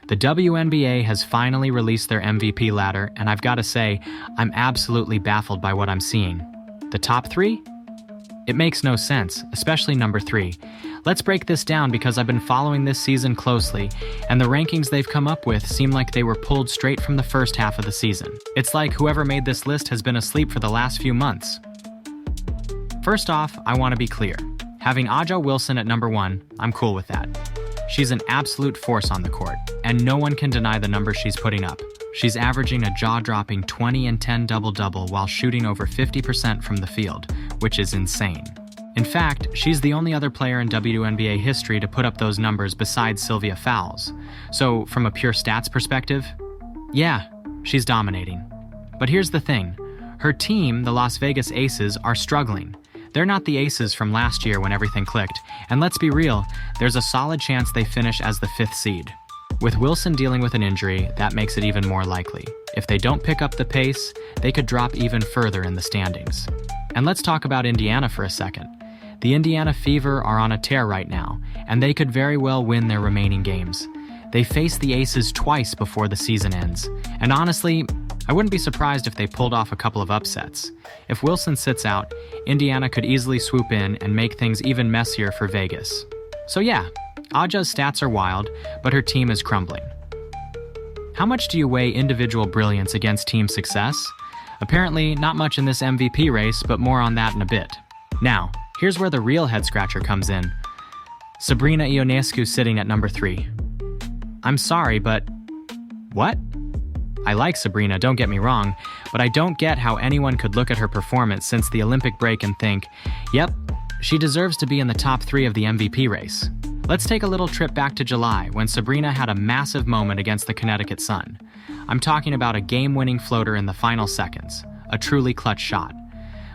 The WNBA has finally released their MVP ladder, and I've got to say, I'm absolutely baffled by what I'm seeing. The top three? It makes no sense, especially number 3. Let's break this down because I've been following this season closely, and the rankings they've come up with seem like they were pulled straight from the first half of the season. It's like whoever made this list has been asleep for the last few months. First off, I want to be clear. Having A'ja Wilson at number 1, I'm cool with that. She's an absolute force on the court, and no one can deny the numbers she's putting up. She's averaging a jaw-dropping 20 and 10 double-double while shooting over 50% from the field, which is insane. In fact, she's the only other player in WNBA history to put up those numbers besides Sylvia Fowles. So, from a pure stats perspective, yeah, she's dominating. But here's the thing. Her team, the Las Vegas Aces, are struggling. They're not the Aces from last year when everything clicked, and let's be real, there's a solid chance they finish as the 5th seed. With Wilson dealing with an injury, that makes it even more likely. If they don't pick up the pace, they could drop even further in the standings. And let's talk about Indiana for a second. The Indiana Fever are on a tear right now, and they could very well win their remaining games. They face the Aces twice before the season ends, and honestly, I wouldn't be surprised if they pulled off a couple of upsets. If Wilson sits out, Indiana could easily swoop in and make things even messier for Vegas. So yeah, A'ja's stats are wild, but her team is crumbling. How much do you weigh individual brilliance against team success? Apparently, not much in this MVP race, but more on that in a bit. Now, here's where the real head-scratcher comes in. Sabrina Ionescu sitting at number 3. I'm sorry, but what? I like Sabrina, don't get me wrong, but I don't get how anyone could look at her performance since the Olympic break and think, yep, she deserves to be in the top 3 of the MVP race. Let's take a little trip back to July when Sabrina had a massive moment against the Connecticut Sun. I'm talking about a game-winning floater in the final seconds, a truly clutch shot.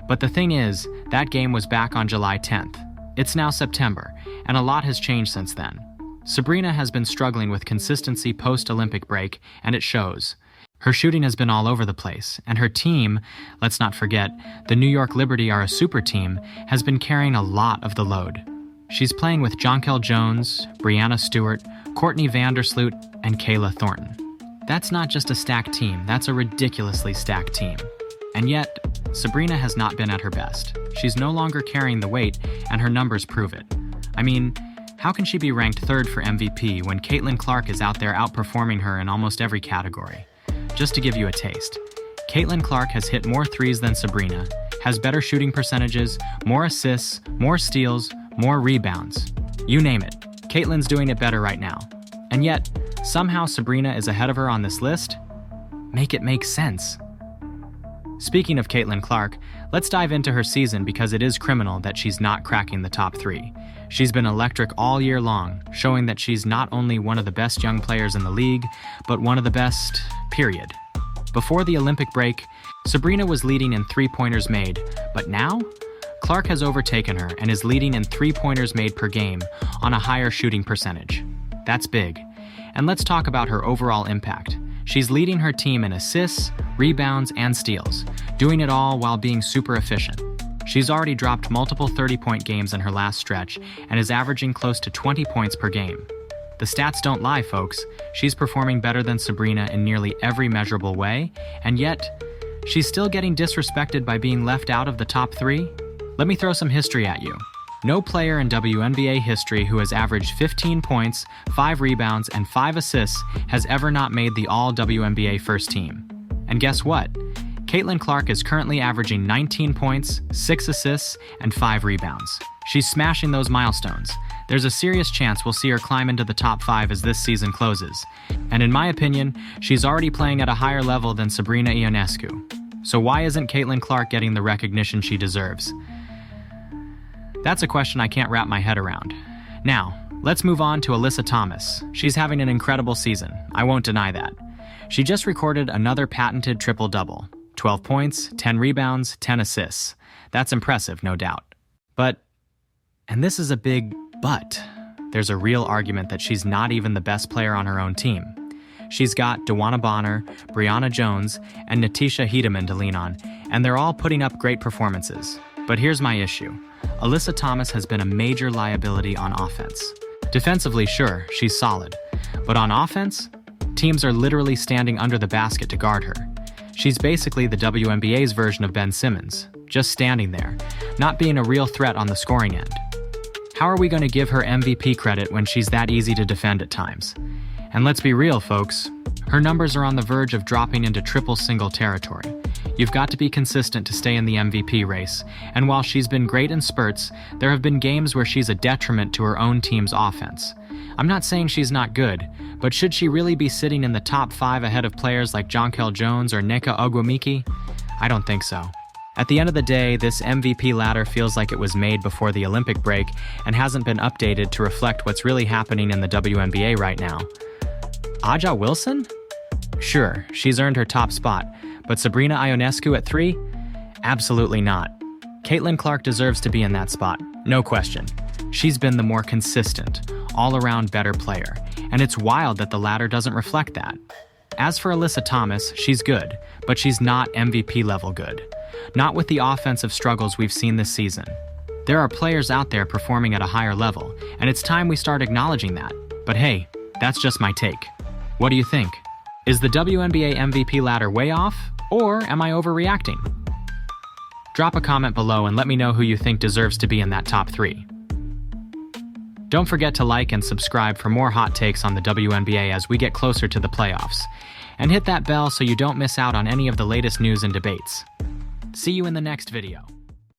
But the thing is, that game was back on July 10th. It's now September, and a lot has changed since then. Sabrina has been struggling with consistency post-Olympic break, and it shows. Her shooting has been all over the place, and her team, let's not forget, the New York Liberty are a super team, has been carrying a lot of the load. She's playing with Jonquel Jones, Brianna Stewart, Courtney Vandersloot, and Kayla Thornton. That's not just a stacked team, that's a ridiculously stacked team. And yet, Sabrina has not been at her best. She's no longer carrying the weight, and her numbers prove it. I mean, how can she be ranked 3rd for MVP when Caitlin Clark is out there outperforming her in almost every category? Just to give you a taste, Caitlin Clark has hit more threes than Sabrina, has better shooting percentages, more assists, more steals, more rebounds. You name it, Caitlin's doing it better right now. And yet, somehow Sabrina is ahead of her on this list? Make it make sense. Speaking of Caitlin Clark, let's dive into her season because it is criminal that she's not cracking the top 3. She's been electric all year long, showing that she's not only one of the best young players in the league, but one of the best, period. Before the Olympic break, Sabrina was leading in three-pointers made, but now? Clark has overtaken her and is leading in three-pointers made per game on a higher shooting percentage. That's big. And let's talk about her overall impact. She's leading her team in assists, rebounds, and steals, doing it all while being super efficient. She's already dropped multiple 30-point games in her last stretch and is averaging close to 20 points per game. The stats don't lie, folks. She's performing better than Sabrina in nearly every measurable way, and yet, she's still getting disrespected by being left out of the top 3? Let me throw some history at you. No player in WNBA history who has averaged 15 points, 5 rebounds, and 5 assists has ever not made the All-WNBA first team. And guess what? Caitlin Clark is currently averaging 19 points, 6 assists, and 5 rebounds. She's smashing those milestones. There's a serious chance we'll see her climb into the top 5 as this season closes. And in my opinion, she's already playing at a higher level than Sabrina Ionescu. So why isn't Caitlin Clark getting the recognition she deserves? That's a question I can't wrap my head around. Now, let's move on to Alyssa Thomas. She's having an incredible season. I won't deny that. She just recorded another patented triple-double. 12 points, 10 rebounds, 10 assists. That's impressive, no doubt. But, and this is a big but, there's a real argument that she's not even the best player on her own team. She's got DeWanna Bonner, Brianna Jones, and Natisha Hiedeman to lean on, and they're all putting up great performances. But here's my issue. Alyssa Thomas has been a major liability on offense. Defensively, sure, she's solid. But on offense, Teams are literally standing under the basket to guard her. She's basically the WNBA's version of Ben Simmons, just standing there, not being a real threat on the scoring end. How are we going to give her MVP credit when she's that easy to defend at times? And let's be real, folks. Her numbers are on the verge of dropping into triple single territory. You've got to be consistent to stay in the MVP race, and while she's been great in spurts, there have been games where she's a detriment to her own team's offense. I'm not saying she's not good, but should she really be sitting in the top 5 ahead of players like Jonquel Jones or Nneka Ogwumike? I don't think so. At the end of the day, this MVP ladder feels like it was made before the Olympic break and hasn't been updated to reflect what's really happening in the WNBA right now. Aja Wilson? Sure, she's earned her top spot, but Sabrina Ionescu at 3? Absolutely not. Caitlin Clark deserves to be in that spot, no question. She's been the more consistent, all-around better player, and it's wild that the ladder doesn't reflect that. As for Alyssa Thomas, she's good, but she's not MVP level good. Not with the offensive struggles we've seen this season. There are players out there performing at a higher level, and it's time we start acknowledging that. But hey, that's just my take. What do you think? Is the WNBA MVP ladder way off, or am I overreacting? Drop a comment below and let me know who you think deserves to be in that top 3. Don't forget to like and subscribe for more hot takes on the WNBA as we get closer to the playoffs. And hit that bell so you don't miss out on any of the latest news and debates. See you in the next video.